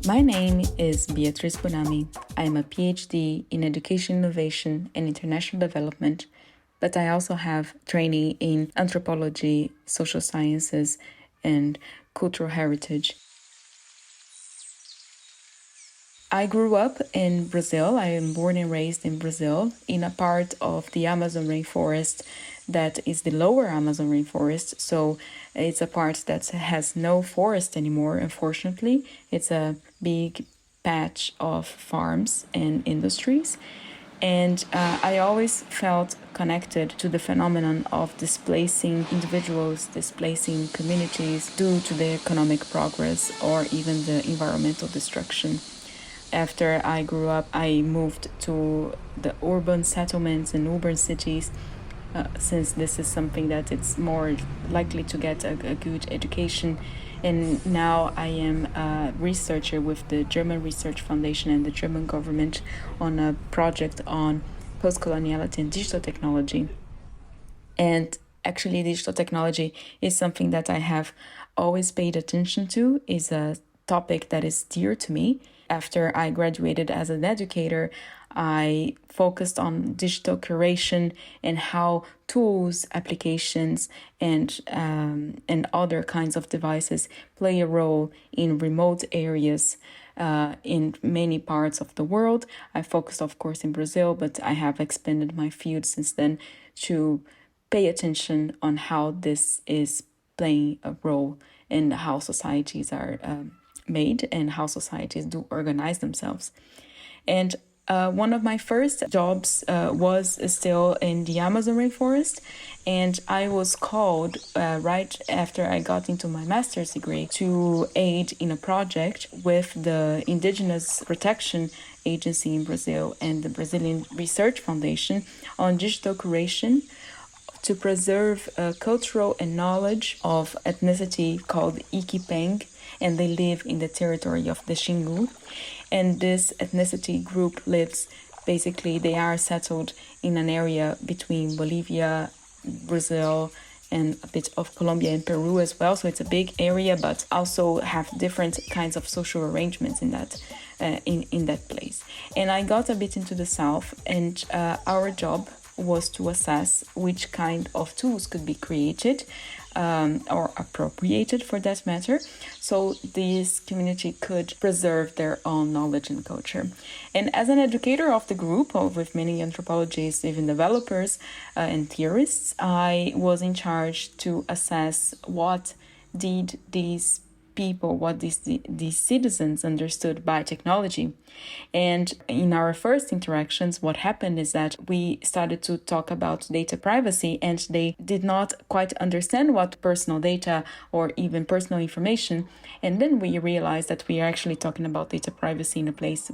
My name is Beatrice Bonami. I am a Ph.D. in education innovation and international development, but I also have training in anthropology, social sciences, and cultural heritage. I grew up in Brazil. I am born and raised in Brazil, in a part of the Amazon rainforest that is the lower Amazon rainforest. So it's a part that has no forest anymore, unfortunately. It's a big patch of farms and industries. And I always felt connected to the phenomenon of displacing individuals, displacing communities due to the economic progress or even the environmental destruction. After I grew up, I moved to the urban settlements and urban cities, since this is something that it's more likely to get a good education. And now I am a researcher with the German Research Foundation and the German government on a project on post-coloniality and digital technology. And actually, digital technology is something that I have always paid attention to, is a topic that is dear to me. After I graduated as an educator, I focused on digital curation and how tools, applications, and other kinds of devices play a role in remote areas in many parts of the world. I focused, of course, in Brazil, but I have expanded my field since then to pay attention on how this is playing a role in how societies are made and how societies do organize themselves. And one of my first jobs was still in the Amazon rainforest, and I was called right after I got into my master's degree to aid in a project with the Indigenous Protection Agency in Brazil and the Brazilian Research Foundation on digital curation to preserve cultural and knowledge of ethnicity called Ikipeng, and they live in the territory of the Xingu. And this ethnicity group lives, basically, they are settled in an area between Bolivia, Brazil, and a bit of Colombia and Peru as well. So it's a big area, but also have different kinds of social arrangements in that in that place. And I got a bit into the south, and our job was to assess which kind of tools could be created or appropriated, for that matter, so this community could preserve their own knowledge and culture. And as an educator of the group, with many anthropologists, even developers and theorists, I was in charge to assess what did these people, what these citizens understood by technology. And in our first interactions, what happened is that we started to talk about data privacy, and they did not quite understand what personal data or even personal information. And then we realized that we are actually talking about data privacy in a place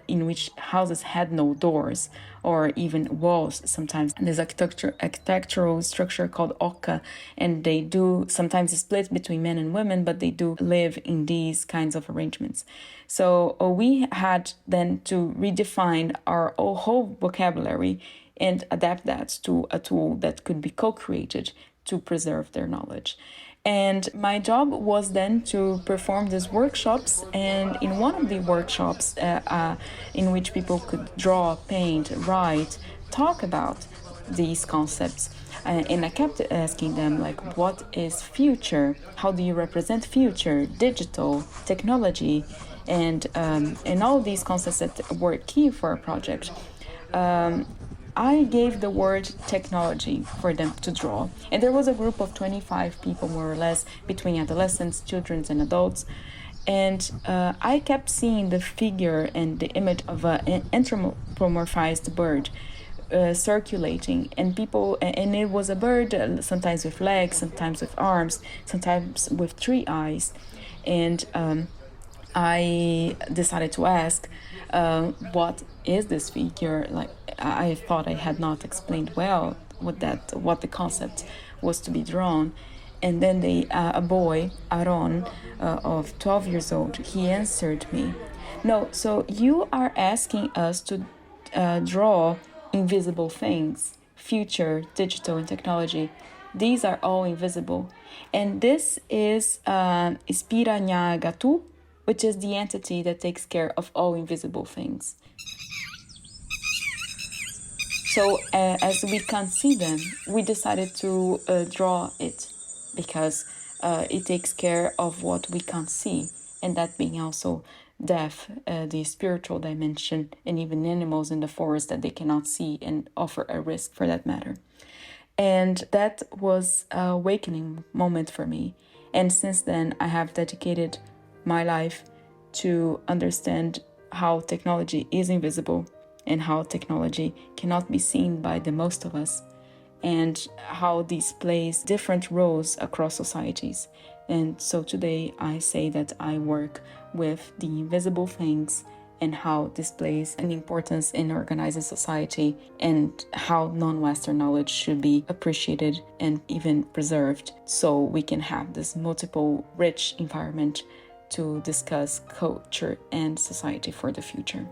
in which houses had no doors or even walls. Sometimes there's architectural structure called oca, and they do sometimes split between men and women, but they do live in these kinds of arrangements. So we had then to redefine our whole vocabulary and adapt that to a tool that could be co-created to preserve their knowledge. And my job was then to perform these workshops, and in one of the workshops in which people could draw, paint, write, talk about these concepts. And I kept asking them, like, what is future? How do you represent future, digital, technology, and all these concepts that were key for our project. I gave the word technology for them to draw. And there was a group of 25 people, more or less, between adolescents, children, and adults. And I kept seeing the figure and the image of an anthropomorphized bird circulating, and it was a bird, sometimes with legs, sometimes with arms, sometimes with 3 eyes. And I decided to ask, what is this figure? Like, I thought I had not explained well what the concept was to be drawn. And then a boy, Aaron, of 12 years old, he answered me, "No, so you are asking us to draw invisible things, future, digital, and technology. These are all invisible. And this is Espiranha Gatu, which is the entity that takes care of all invisible things. So as we can't see them, we decided to draw it because it takes care of what we can't see, and that being also death, the spiritual dimension, and even animals in the forest that they cannot see and offer a risk for that matter. And that was an awakening moment for me. And since then, I have dedicated my life to understand how technology is invisible and how technology cannot be seen by the most of us, and how this plays different roles across societies. And so today I say that I work with the invisible things and how this plays an importance in organizing society, and how non-Western knowledge should be appreciated and even preserved, so we can have this multiple rich environment to discuss culture and society for the future.